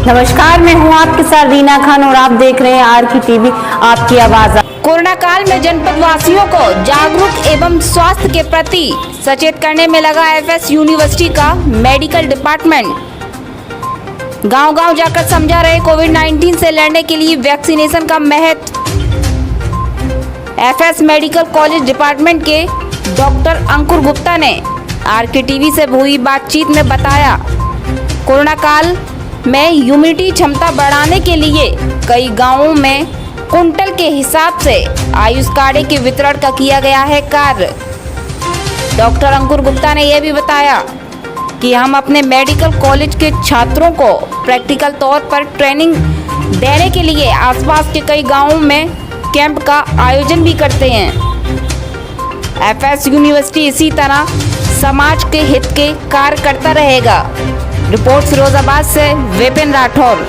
नमस्कार, मैं हूं आपके साथ रीना खान और आप देख रहे हैं आर की टीवी, आपकी आवाज। कोरोना काल में जनपद वासियों को जागरूक एवं स्वास्थ्य के प्रति सचेत करने में लगा एफएस यूनिवर्सिटी का मेडिकल डिपार्टमेंट। गांव-गांव जाकर समझा रहे कोविड-19 से लड़ने के लिए वैक्सीनेशन का महत्व। एफएस मेडिकल कॉलेज डिपार्टमेंट के डॉक्टर अंकुर गुप्ता ने आर के टीवी से हुई बातचीत में बताया, कोरोना काल में इम्यूनिटी क्षमता बढ़ाने के लिए कई गांवों में कुंटल के हिसाब से आयुष काढ़े के वितरण का किया गया है कार्य। डॉक्टर अंकुर गुप्ता ने यह भी बताया कि हम अपने मेडिकल कॉलेज के छात्रों को प्रैक्टिकल तौर पर ट्रेनिंग देने के लिए आसपास के कई गांवों में कैंप का आयोजन भी करते हैं। एफएस यूनिवर्सिटी इसी तरह समाज के हित के कार्य करता रहेगा। रिपोर्ट फिरोजाबाद से विपिन राठौर।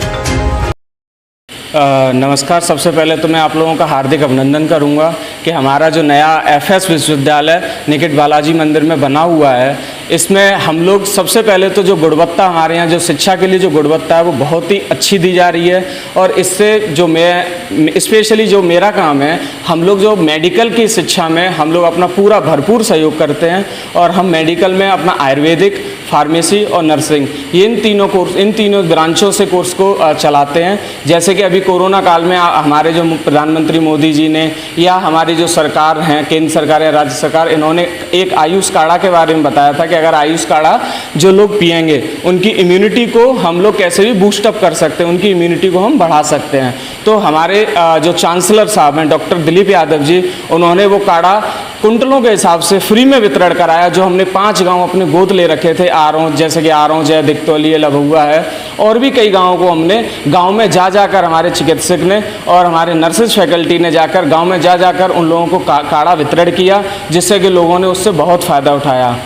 नमस्कार। सबसे पहले तो मैं आप लोगों का हार्दिक अभिनंदन करूंगा कि हमारा जो नया एफएस विश्वविद्यालय निकट बालाजी मंदिर में बना हुआ है, इसमें हम लोग सबसे पहले तो जो गुणवत्ता हमारे यहाँ जो शिक्षा के लिए जो गुणवत्ता है वो बहुत ही अच्छी दी जा रही है। और इससे जो मैं स्पेशली जो मेरा काम है, हम लोग जो मेडिकल की शिक्षा में हम लोग अपना पूरा भरपूर सहयोग करते हैं। और हम मेडिकल में अपना आयुर्वेदिक, फार्मेसी और नर्सिंग, ये इन तीनों ब्रांचों से कोर्स को चलाते हैं। जैसे कि अभी कोरोना काल में हमारे जो प्रधानमंत्री मोदी जी ने या हमारी जो सरकार हैं, केंद्र सरकार या राज्य सरकार, इन्होंने एक आयुष काढ़ा के बारे में बताया था कि अगर आयुष काढ़ा जो लोग पिएंगे उनकी इम्यूनिटी को हम लोग कैसे भी बूस्टअप कर सकते हैं, उनकी इम्यूनिटी को हम बढ़ा सकते हैं। तो हमारे जो चांसलर साहब हैं डॉक्टर दिलीप यादव जी, उन्होंने वो काढ़ा कुंटलों के हिसाब से फ्री में वितरण कराया। जो हमने 5 गांव अपने गोद ले रखे थे, आरों जैसे कि आरों है, दिक्तौली है, लभुआ है, और भी कई गांवों को हमने गांव में जाकर हमारे चिकित्सक ने और हमारे नर्सेज फैकल्टी ने जाकर गांव में जाकर उन लोगों को काढ़ा वितरण किया, जिससे कि लोगों ने उससे बहुत फ़ायदा उठाया।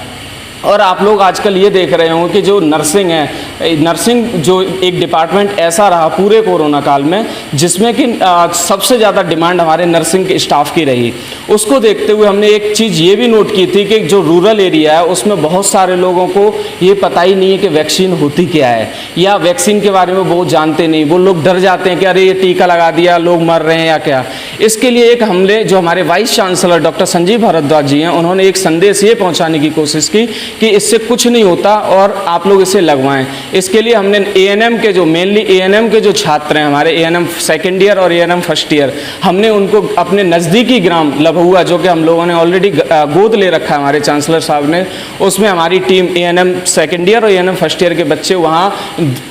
और आप लोग आजकल ये देख रहे होंगे कि जो नर्सिंग है, नर्सिंग जो एक डिपार्टमेंट ऐसा रहा पूरे कोरोना काल में जिसमें कि सबसे ज़्यादा डिमांड हमारे नर्सिंग के स्टाफ की रही। उसको देखते हुए हमने एक चीज़ ये भी नोट की थी कि जो रूरल एरिया है उसमें बहुत सारे लोगों को ये पता ही नहीं है कि वैक्सीन होती क्या है, या वैक्सीन के बारे में वो जानते नहीं। वो लोग डर जाते हैं कि अरे ये टीका लगा दिया, लोग मर रहे हैं या क्या। इसके लिए एक हमने जो हमारे vice chancellor doctor Sanjeev Bhardwaj ji हैं, उन्होंने एक संदेश ये पहुँचाने की कोशिश की कि इससे कुछ नहीं होता और आप लोग इसे लगवाएं। इसके लिए हमने एएनएम के जो मेनली एएनएम के जो छात्र हैं, हमारे एएनएम सेकेंड ईयर और एएनएम फर्स्ट ईयर, हमने उनको अपने नज़दीकी ग्राम लभुआ, जो कि हम लोगों ने ऑलरेडी गोद ले रखा है हमारे चांसलर साहब ने, उसमें हमारी टीम एएनएम सेकेंड ईयर और एएनएम फर्स्ट ईयर के बच्चे वहाँ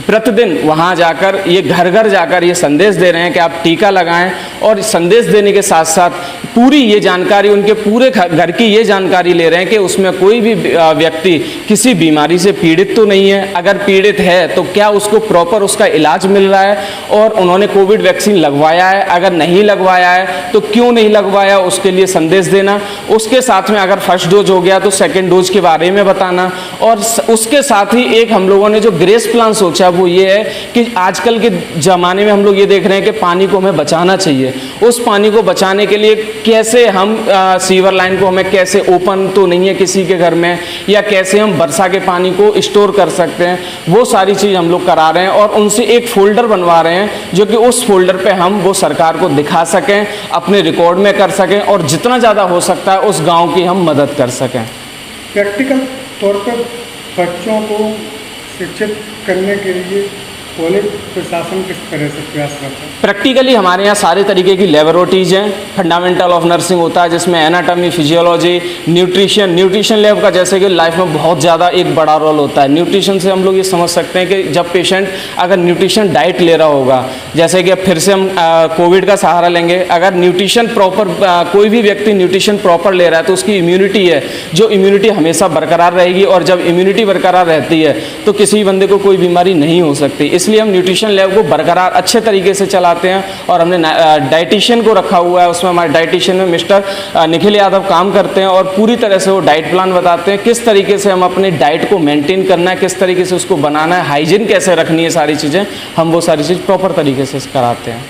प्रतिदिन वहाँ जाकर ये घर घर जाकर ये संदेश दे रहे हैं कि आप टीका लगाएं। और संदेश देने के साथ साथ पूरी ये जानकारी उनके पूरे घर की ये जानकारी ले रहे हैं कि उसमें कोई भी व्यक्ति किसी बीमारी से पीड़ित तो नहीं है, अगर पीड़ित है तो क्या उसको प्रॉपर उसका इलाज मिल रहा है, और उन्होंने कोविड वैक्सीन लगवाया है, अगर नहीं लगवाया है तो क्यों नहीं लगवाया, उसके लिए संदेश देना। उसके साथ में अगर फर्स्ट डोज हो गया तो सेकंड डोज के बारे में बताना। और उसके साथ ही एक हम लोगों ने जो ग्रेस प्लान सोचा वो ये है कि आजकल के ज़माने में हम लोग ये देख रहे हैं कि पानी को हमें बचाना चाहिए। उस पानी को बचाने के लिए कैसे हम सीवर लाइन को हमें कैसे, ओपन तो नहीं है किसी के घर में, या कैसे हम वर्षा के पानी को स्टोर कर सकते हैं, वो सारी चीज़ हम लोग करा रहे हैं। और उनसे एक फोल्डर बनवा रहे हैं जो कि उस फोल्डर पे हम वो सरकार को दिखा सकें, अपने रिकॉर्ड में कर सकें, और जितना ज़्यादा हो सकता है उस गांव की हम मदद कर सकें। प्रैक्टिकल तौर पर बच्चों को शिक्षित करने के लिए कॉलेज प्रशासन किस तरह से प्रयास करता है? प्रैक्टिकली हमारे यहाँ सारे तरीके की लेबोरेटरीज हैं। फंडामेंटल ऑफ नर्सिंग होता है जिसमें एनाटॉमी, फिजियोलॉजी, न्यूट्रिशन लैब का जैसे कि लाइफ में बहुत ज़्यादा एक बड़ा रोल होता है। न्यूट्रिशन से हम लोग ये समझ सकते हैं कि जब पेशेंट अगर न्यूट्रिशन डाइट ले रहा होगा, जैसे कि अब फिर से हम कोविड का सहारा लेंगे, अगर न्यूट्रिशन प्रॉपर कोई भी व्यक्ति न्यूट्रिशन प्रॉपर ले रहा है तो उसकी इम्यूनिटी है, जो इम्यूनिटी हमेशा बरकरार रहेगी। और जब इम्यूनिटी बरकरार रहती है तो किसी बंदे को कोई बीमारी नहीं हो सकती। इसलिए हम न्यूट्रिशन लैब को बरकरार अच्छे तरीके से चलाते हैं। और हमने डाइटिशियन को रखा हुआ है, उसमें हमारे डाइटिशियन में मिस्टर निखिल यादव काम करते हैं और पूरी तरह से वो डाइट प्लान बताते हैं किस तरीके से हम अपने डाइट को मेंटेन करना है, किस तरीके से उसको बनाना है, हाइजीन कैसे रखनी है, सारी चीज़ें हम वो सारी चीज़ प्रॉपर तरीके से कराते हैं।